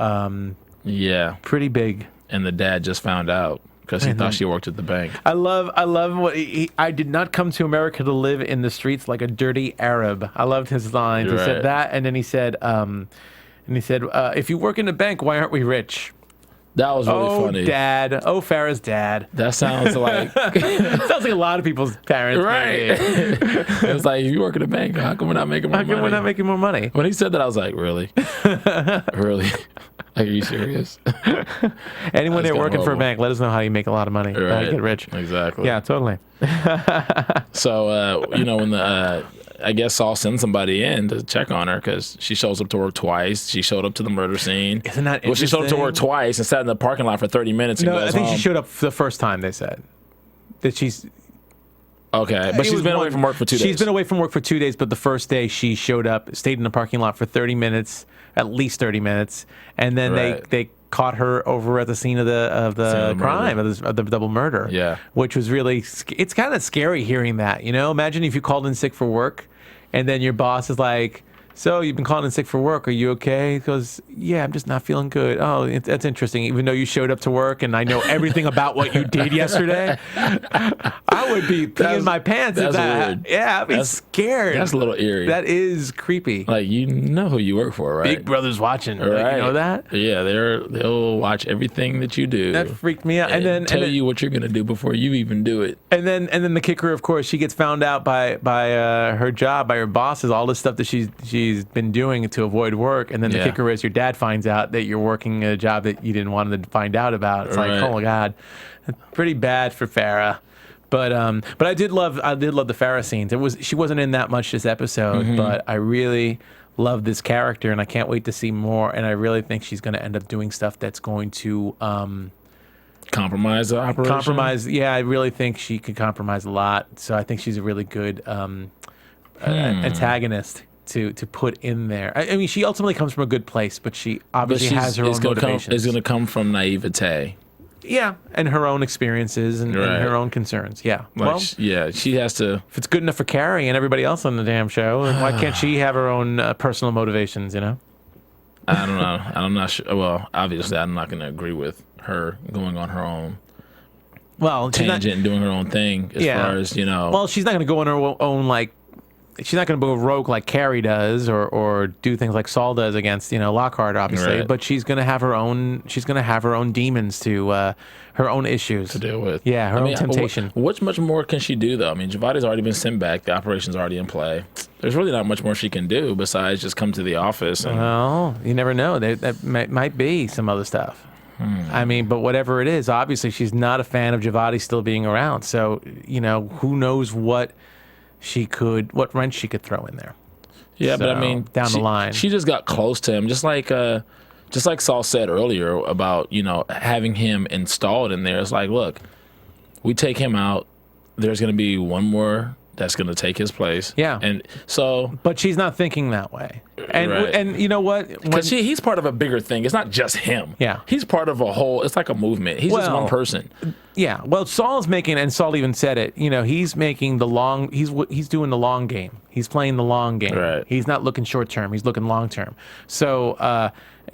pretty big. And the dad just found out because he thought she worked at the bank. I love what I did not come to America to live in the streets like a dirty Arab. I loved his lines. He said that, and then he said. If you work in a bank, why aren't we rich? That was really funny. Dad. Oh, Farrah's dad. That sounds like... sounds like a lot of people's parents. Right. It was like, if you work in a bank, how come we're not making more money? How come we're not making more money? When he said that, I was like, really? Really? Like, are you serious? Anyone there working for a bank, let us know how you make a lot of money. How you get rich. Exactly. Yeah, totally. So, when I guess Saul sends somebody in to check on her because she shows up to work twice. She showed up to the murder scene. Isn't that interesting? Well, she showed up to work twice and sat in the parking lot for 30 minutes and goes I think home. she showed up the first time, they said. That she's... Okay, but she's been away from work for 2 days. She's been away from work for 2 days, but the first day she showed up, stayed in the parking lot for 30 minutes, at least 30 minutes, and then they caught her over at the scene of the crime, of the double murder. Yeah. Which was really, it's kind of scary hearing that, you know? Imagine if you called in sick for work, and then your boss is like, so you've been calling in sick for work. Are you okay? He goes, yeah, I'm just not feeling good. Oh, that's interesting. Even though you showed up to work and I know everything about what you did yesterday, I would be peeing my pants. That's weird. Yeah, I'd be scared. That's a little eerie. That is creepy. Like, you know who you work for, right? Big Brother's watching. Right. You know that? Yeah, they'll watch everything that you do. That freaked me out. And then tell you what you're gonna do before you even do it. And then the kicker, of course, she gets found out by her job, by her bosses, all this stuff that she's been doing to avoid work. And then the kicker is your dad finds out that you're working a job that you didn't want him to find out about. It's like, oh my God, pretty bad for Fara. But I did love the Fara scenes. She wasn't in that much this episode, but I really love this character, and I can't wait to see more. And I really think she's going to end up doing stuff that's going to compromise the operation. Yeah, I really think she could compromise a lot. So I think she's a really good antagonist to put in there. I mean, she ultimately comes from a good place, but she obviously has her own motivations. It's going to come from naivete. Yeah, and her own experiences and her own concerns. Yeah. Like, she has to. If it's good enough for Carrie and everybody else on the damn show, then why can't she have her own personal motivations, you know? I don't know. I'm not sure. Well, obviously, I'm not going to agree with her going on her own tangent and doing her own thing as far as, you know. Well, she's not going to go on her own, like, she's not going to go rogue like Carrie does, or do things like Saul does against, you know, Lockhart, obviously. But she's going to have her own. She's going to have her own demons her own issues to deal with. Yeah, her own temptation. What much more can she do though? I mean, Javati's already been sent back. The operation's already in play. There's really not much more she can do besides just come to the office. Well, you never know. That might be some other stuff. I mean, but whatever it is, obviously she's not a fan of Javati still being around. So, you know, who knows what wrench she could throw in there. Yeah, so, but I mean, down the line, she just got close to him, just like Saul said earlier about, you know, having him installed in there. It's like, look, we take him out, there's going to be one more that's going to take his place. Yeah, and so, but she's not thinking that way. And you know what? Because he's part of a bigger thing. It's not just him. Yeah, he's part of a whole. It's like a movement. He's just one person. Yeah. Well, Saul's making, and Saul even said it. You know, he's making the long. He's doing the long game. He's playing the long game. Right. He's not looking short term. He's looking long term. So,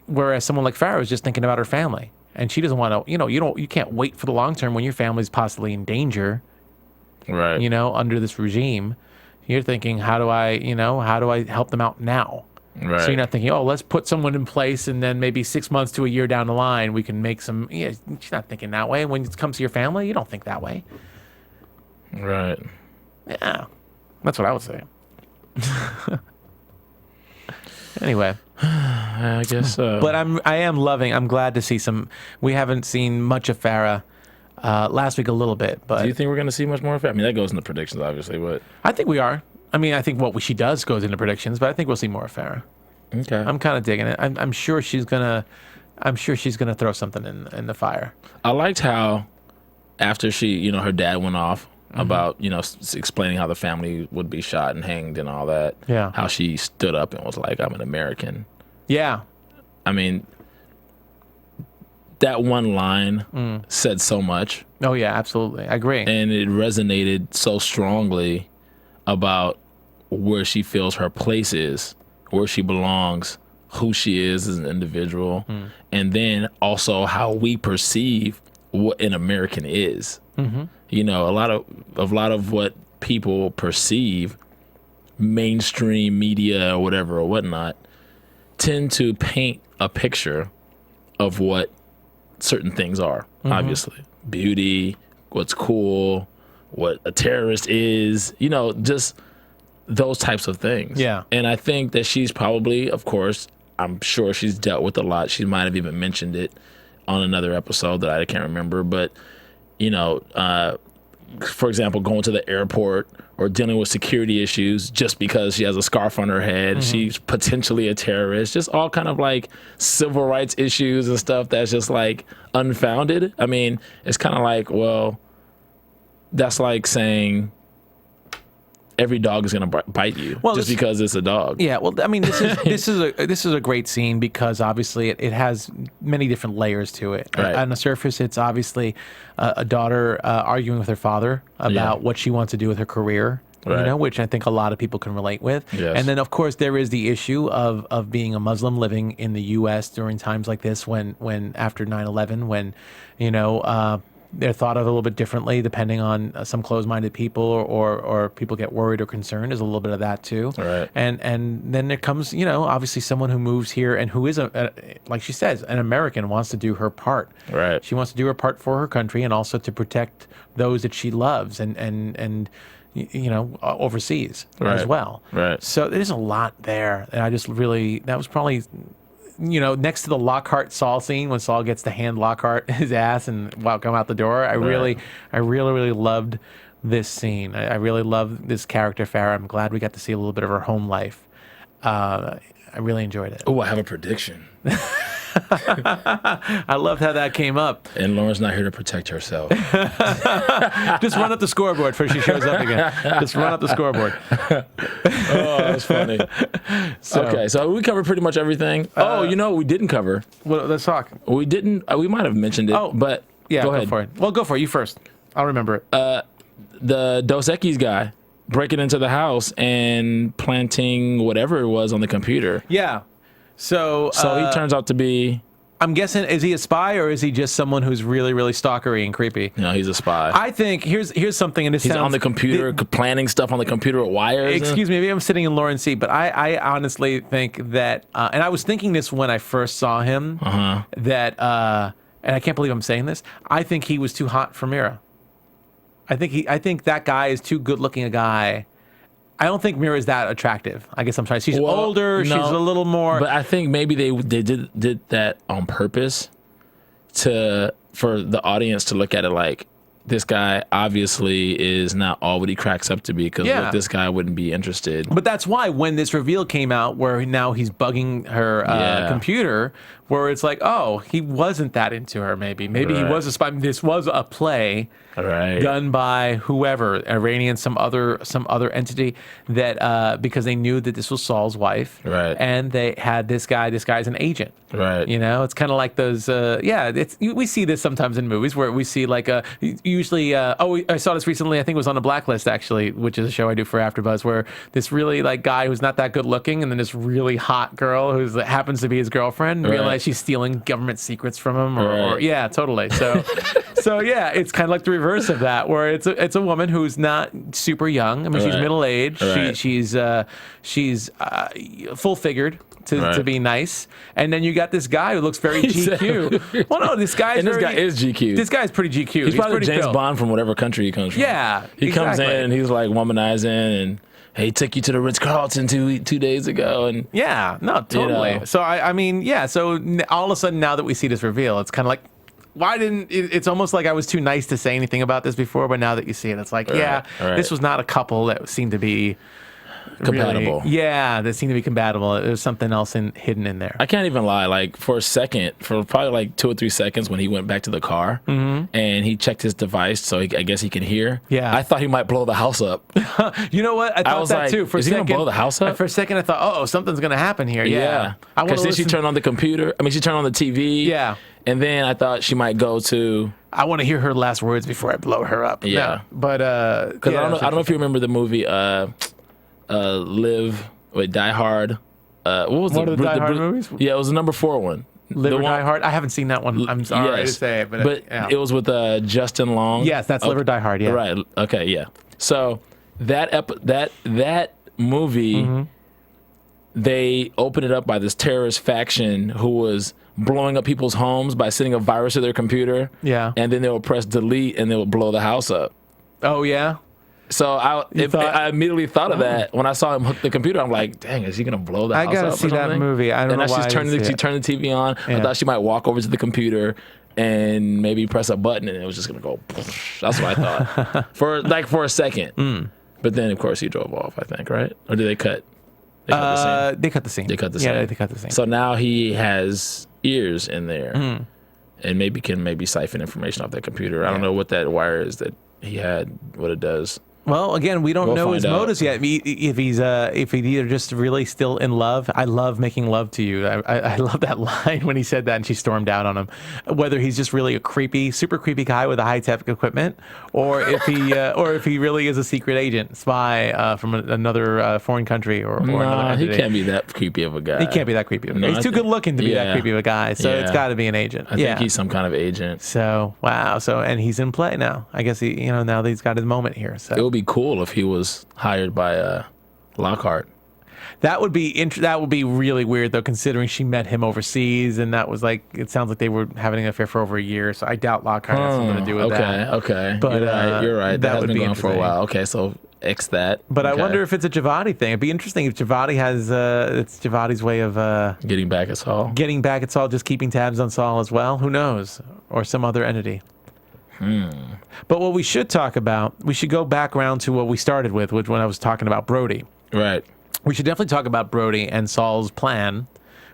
whereas someone like Fara is just thinking about her family, and she doesn't want to. You know, you can't wait for the long term when your family's possibly in danger. Right. You know, under this regime, you're thinking, how do I help them out now? Right. So you're not thinking, oh, let's put someone in place, and then maybe 6 months to a year down the line, we can make some. Yeah, she's not thinking that way. When it comes to your family, you don't think that way. Right. Yeah, that's what I would say. Anyway, I guess so. But I'm glad to see some. We haven't seen much of Fara. Last week a little bit, but do you think we're going to see much more of Fara? I mean, that goes into predictions, obviously, but I think we are. I mean, I think what she does goes into predictions, but I think we'll see more of Fara. Okay. I'm kind of digging it. I'm sure she's gonna throw something in the fire. I liked how after she, you know, her dad went off about, you know, explaining how the family would be shot and hanged and all that. Yeah. How she stood up and was like, "I'm an American." Yeah. I mean, that one line said so much. Oh yeah, absolutely. I agree. And it resonated so strongly about where she feels her place is, where she belongs, who she is as an individual, and then also how we perceive what an American is. You know, a lot of what people perceive, mainstream media or whatever or whatnot, tend to paint a picture of what certain things are. Obviously, beauty, what's cool, what a terrorist is, you know, just those types of things. Yeah. And I think that she's probably, of course, I'm sure she's dealt with a lot. She might have even mentioned it on another episode that I can't remember. But, you know, for example, going to the airport or dealing with security issues just because she has a scarf on her head, she's potentially a terrorist, just all kind of like civil rights issues and stuff that's just like unfounded. I mean, it's kind of like, well, that's like saying every dog is going to bite you just because it's a dog. Yeah, well, I mean, this is a great scene because obviously it has many different layers to it. Right. On the surface, it's obviously a daughter arguing with her father about what she wants to do with her career. Right. You know, which I think a lot of people can relate with. Yes. And then, of course, there is the issue of being a Muslim living in the U.S. during times like this when after 9/11, when, you know, they're thought of a little bit differently depending on some closed-minded people or people get worried or concerned. There's a little bit of that, too. Right. And then there comes, you know, obviously someone who moves here and who is, like she says, an American, wants to do her part. Right. She wants to do her part for her country and also to protect those that she loves and you know, overseas as well. Right. So there's a lot there. And I just really, that was probably, you know, next to the Lockhart Saul scene when Saul gets to hand Lockhart his ass and come out the door. I really loved this scene. I really love this character, Fara. I'm glad we got to see a little bit of her home life. I really enjoyed it. Oh, I have a prediction. I loved how that came up. And Lauren's not here to protect herself. Just run up the scoreboard before she shows up again. Just run up the scoreboard. Oh, that's funny. Okay, so we covered pretty much everything. You know what we didn't cover? Well, let's talk. We didn't. We might have mentioned it, but yeah, go ahead. For it. Well, go for it. You first. I'll remember it. The Dos Equis guy breaking into the house and planting whatever it was on the computer. Yeah. So he turns out to be... I'm guessing, is he a spy or is he just someone who's really, really stalkery and creepy? No, he's a spy. I think, here's something, and this he's sounds... on the computer, planning stuff on the computer with wires. Excuse me, maybe I'm sitting in Lauren's seat, but I honestly think that, and I was thinking this when I first saw him, that, and I can't believe I'm saying this, I think he was too hot for Mira. I think that guy is too good looking a guy. I don't think Mira's that attractive. I guess I'm sorry. She's older. No, she's a little more. But I think maybe they did that on purpose for the audience to look at it like, this guy obviously is not all what he cracks up to be, because this guy wouldn't be interested. But that's why when this reveal came out, where now he's bugging her computer, where it's like, oh, he wasn't that into her. Maybe he was a spy. This was a play done by whoever, Iranian, some other entity that because they knew that this was Saul's wife, and they had this guy. This guy's an agent, You know, it's kind of like those. We see this sometimes in movies where we see like usually. I saw this recently. I think it was on The Blacklist actually, which is a show I do for AfterBuzz, where this really like guy who's not that good looking, and then this really hot girl who happens to be his girlfriend, realize she's stealing government secrets from him, or yeah, totally. So, it's kind of like the reverse of that, where it's a woman who's not super young. I mean, she's middle aged. She's full figured. To be nice, and then you got this guy who looks very GQ. Well, no, this guy is GQ. This guy is pretty GQ. He's probably James Bond from whatever country he comes from. Yeah, he comes in and he's like womanizing, and hey, took you to the Ritz-Carlton 2 days ago, and totally. You know. So I mean, So all of a sudden, now that we see this reveal, it's kind of like, why didn't it's almost like I was too nice to say anything about this before, but now that you see it, it's like, this was not a couple that seemed to be compatible. Really, that seemed to be compatible. There's something else hidden in there. I can't even lie. Like for probably like 2 or 3 seconds, when he went back to the car and he checked his device, so I guess he can hear. Yeah, I thought he might blow the house up. You know what? I thought was that like, too. For is a second, he gonna blow the house up? For a second, I thought, oh, something's gonna happen here. Yeah. Because then she turned on the computer. I mean, she turned on the TV. Yeah. And then I thought she might go to. I want to hear her last words before I blow her up. Yeah. No, but because I don't know if you remember the movie Die Hard. What was one of the Die Hard movies? Yeah, it was the number 4 one. Live or Die Hard? I haven't seen that one. I'm sorry to say it, but it was with Justin Long. Yes, that's Live or Die Hard. Yeah. Right. Okay. Yeah. So that movie, they opened it up by this terrorist faction who was blowing up people's homes by sending a virus to their computer. Yeah. And then they would press delete and they would blow the house up. Oh yeah. So I immediately thought of that when I saw him hook the computer. I'm like, dang, is he gonna blow the house up? I gotta see that movie. I don't know why. She turned the TV on. Yeah. I thought she might walk over to the computer and maybe press a button, and it was just gonna go. That's what I thought for a second. But then, of course, he drove off. I think, right? Or did they cut? They cut the scene. They cut the scene. Yeah, they cut the scene. So now he has ears in there, and maybe can siphon information off that computer. I don't know what that wire is that he had. What it does. Well, again, we don't know his find out. motives yet. If he's either just really still in love. I love making love to you. I love that line when he said that and she stormed out on him. Whether he's just really a super creepy guy with a high tech equipment, or if he really is a secret agent, spy from another foreign country or another entity. He can't be that creepy of a guy. He can't be that creepy of a guy. He's too good looking to be that creepy of a guy. So it's got to be an agent. I think he's some kind of agent. So wow. So and he's in play now. I guess he now that he's got his moment here. So it would be cool if he was hired by Lockhart. That would be really weird though, considering she met him overseas, and that was like it sounds like they were having an affair for over a year. So I doubt Lockhart has something to do with that. Okay. But you're right. That has would been be going for a while. Okay, so X that. But I wonder if it's a Javadi thing. It'd be interesting if Javadi has it's Javadi's way of getting back at Saul. Getting back at Saul, just keeping tabs on Saul as well. Who knows? Or some other entity. But what we should talk about, we should go back around to what we started with, which when I was talking about Brody. Right. We should definitely talk about Brody and Saul's plan,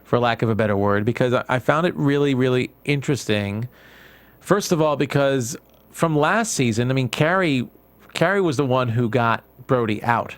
for lack of a better word, because I found it really, really interesting. First of all, because from last season, I mean, Carrie was the one who got Brody out.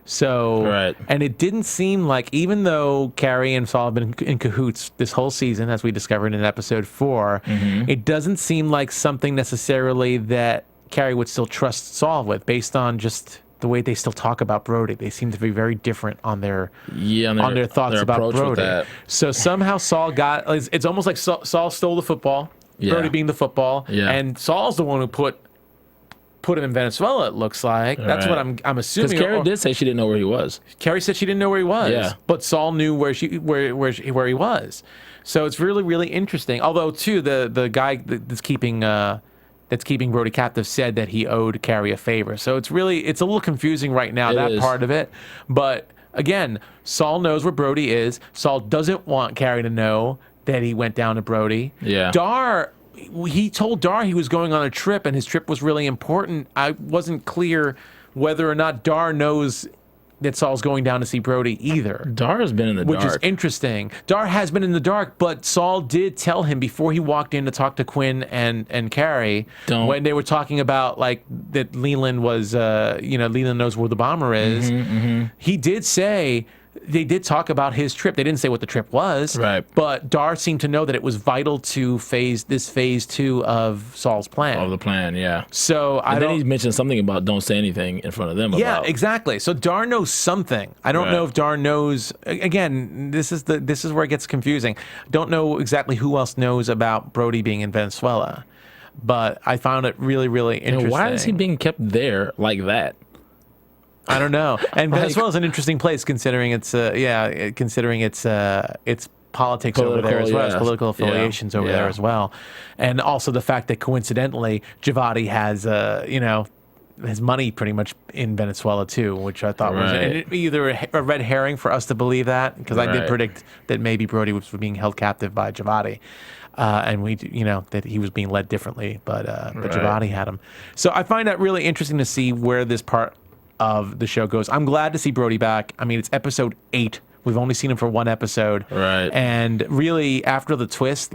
So, right. And it didn't seem like, even though Carrie and Saul have been in cahoots this whole season, as we discovered in episode 4, it doesn't seem like something necessarily that Carrie would still trust Saul with, based on just the way they still talk about Brody. They seem to be very different on their thoughts about Brody. So somehow Saul it's almost like Saul stole the football, Brody being the football, and Saul's the one who put him in Venezuela, it looks like. That's what I'm assuming. Because Carrie did say she didn't know where he was. Carrie said she didn't know where he was. Yeah. But Saul knew where he was. So it's really, really interesting. Although, too, the guy that's keeping Brody captive said that he owed Carrie a favor. So it's a little confusing right now, that part of it. But again, Saul knows where Brody is. Saul doesn't want Carrie to know that he went down to Brody. Yeah. He told Dar he was going on a trip, and his trip was really important. I wasn't clear whether or not Dar knows that Saul's going down to see Brody either. Dar has been in the dark. Which is interesting. Dar has been in the dark, but Saul did tell him before he walked in to talk to Quinn and Carrie, when they were talking about like that Leland was, Leland knows where the bomber is. He did say, they did talk about his trip. They didn't say what the trip was, right? But Dar seemed to know that it was vital to phase 2 of Saul's plan. Of the plan, yeah. So then he mentioned something about don't say anything in front of them. Yeah, exactly. So Dar knows something. I don't know if Dar knows. Again, this is where it gets confusing. Don't know exactly who else knows about Brody being in Venezuela, but I found it really, really interesting. And why is he being kept there like that? I don't know. And Venezuela is an interesting place, considering its politics over there as well, its political affiliations over there as well, and also the fact that coincidentally Javadi has his money pretty much in Venezuela too, which I thought was either a red herring for us to believe that, because I did predict that maybe Brody was being held captive by Javadi. And that he was being led differently, but Javadi had him. So I find that really interesting to see where this part of the show goes. I'm glad to see Brody back. I mean, it's episode 8. We've only seen him for 1 episode. Right. And really, after the twist,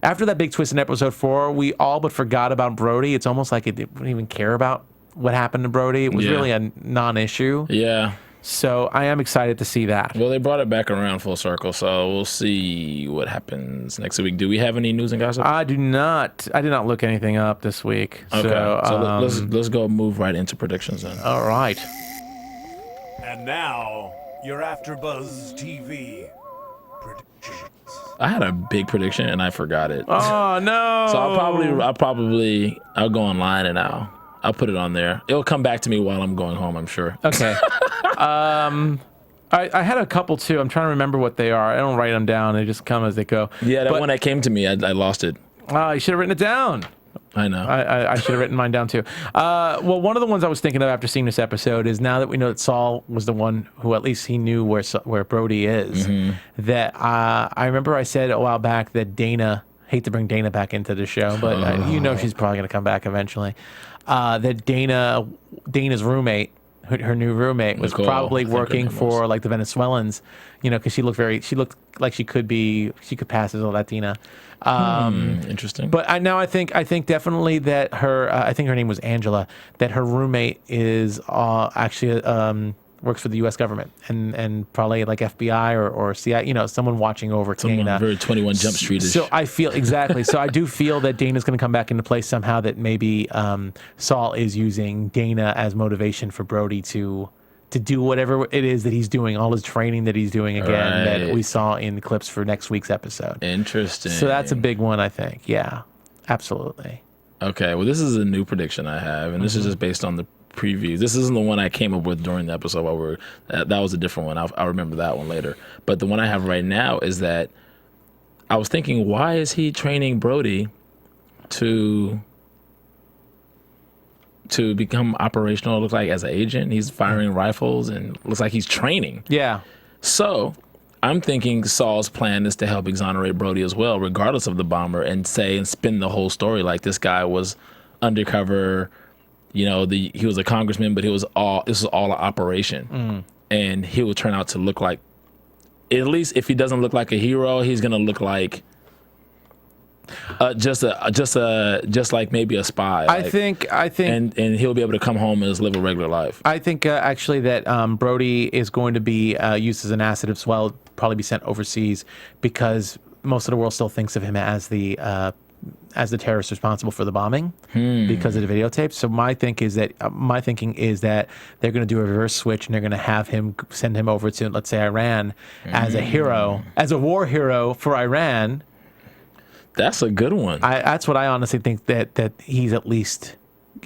after that big twist in episode 4, we all but forgot about Brody. It's almost like it didn't even care about what happened to Brody. It was really a non-issue. Yeah. So I am excited to see that. Well, they brought it back around full circle, so we'll see what happens next week. Do we have any news and gossip? I do not. I did not look anything up this week. Okay. So let's go move right into predictions then. All right. And now, your AfterBuzz TV predictions. I had a big prediction and I forgot it. Oh no! So I'll go online and I'll put it on there. It'll come back to me while I'm going home, I'm sure. Okay. I had a couple too. I'm trying to remember what they are. I don't write them down. They just come as they go. Yeah, that one that came to me, I lost it. You should have written it down. I know. I should have written mine down too. Well, one of the ones I was thinking of after seeing this episode is, now that we know that Saul was the one who at least he knew where Brody is, that I remember I said a while back that Dana, hate to bring Dana back into the show, but she's probably going to come back eventually, that Dana's roommate, her new roommate, was probably working for like the Venezuelans, because she looked like she could pass as a Latina. Interesting. But I think definitely that I think her name was Angela, that her roommate is actually works for the U.S. government and probably like FBI or CIA, someone watching over Dana. Very 21 Jump Street-ish. So I feel exactly. So I do feel that Dana's going to come back into play somehow. That maybe Saul is using Dana as motivation for Brody to do whatever it is that he's doing, all his training that he's doing again that we saw in clips for next week's episode. Interesting. So that's a big one, I think. Yeah, absolutely. Okay, well, this is a new prediction I have, and this is just based on the previews. This isn't the one I came up with during the episode while that was a different one. I'll remember that one later. But the one I have right now is that I was thinking, why is he training Brody to become operational? It looks like as an agent, he's firing rifles and looks like he's training. Yeah. So I'm thinking Saul's plan is to help exonerate Brody as well, regardless of the bomber, and spin the whole story like this guy was undercover. He was a congressman, but this was all an operation, and he will turn out to look like, at least if he doesn't look like a hero, he's gonna look like just like maybe a spy. I think, and he'll be able to come home and just live a regular life. I think actually that Brody is going to be used as an asset as well, probably be sent overseas because most of the world still thinks of him as the terrorist responsible for the bombing because of the videotape. So my thinking is that they're going to do a reverse switch and they're going to send him over to, let's say, Iran as a hero, as a war hero for Iran. That's a good one. That's what I honestly think that he's at least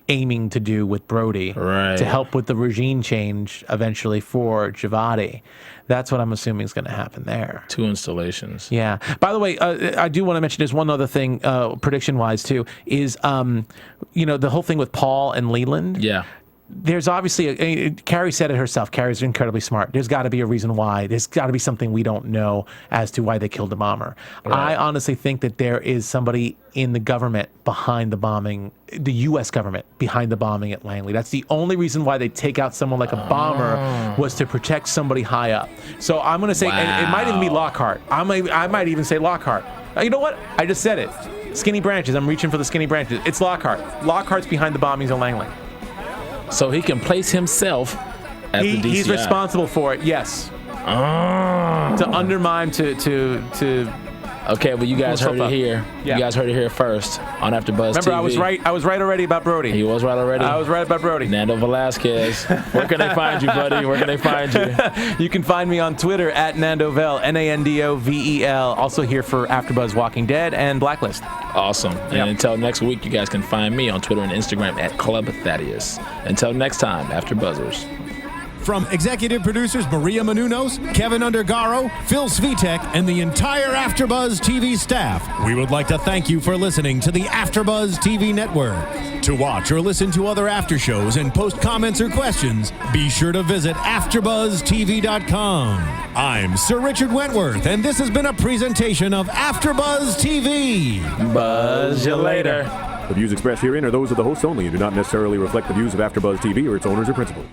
aiming to do with Brody, right, to help with the regime change eventually for Javadi. That's what I'm assuming is going to happen there. 2 installations. Yeah. By the way, I do want to mention there's one other thing, prediction-wise too, is the whole thing with Paul and Leland. Yeah. There's obviously Carrie said it herself. Carrie's incredibly smart. There's got to be a reason why. There's got to be something we don't know as to why they killed the bomber. Right. I honestly think that there is somebody in the government behind the bombing, the U.S. government behind the bombing at Langley. That's the only reason why they take out someone like a bomber was to protect somebody high up. So I'm going to say, and it might even be Lockhart. I might even say Lockhart. You know what? I just said it. Skinny branches. I'm reaching for the skinny branches. It's Lockhart. Lockhart's behind the bombings at Langley. So he can place himself at the DCI. He's responsible for it, yes. To undermine, to Okay, well, you guys heard it here. Yeah. You guys heard it here first on AfterBuzz TV. Remember, I was right already about Brody. He was right already. I was right about Brody. Nando Velasquez. Where can they find you, buddy? Where can they find you? You can find me on Twitter at Nandovel, Nandovel. Also here for AfterBuzz Walking Dead and Blacklist. Awesome. And until next week, you guys can find me on Twitter and Instagram at Club Thaddeus. Until next time, AfterBuzzers. From executive producers Maria Menounos, Kevin Undergaro, Phil Svitek, and the entire AfterBuzz TV staff, we would like to thank you for listening to the AfterBuzz TV network. To watch or listen to other after shows and post comments or questions, be sure to visit AfterBuzzTV.com. I'm Sir Richard Wentworth, and this has been a presentation of AfterBuzz TV. Buzz you later. The views expressed herein are those of the hosts only and do not necessarily reflect the views of AfterBuzz TV or its owners or principals.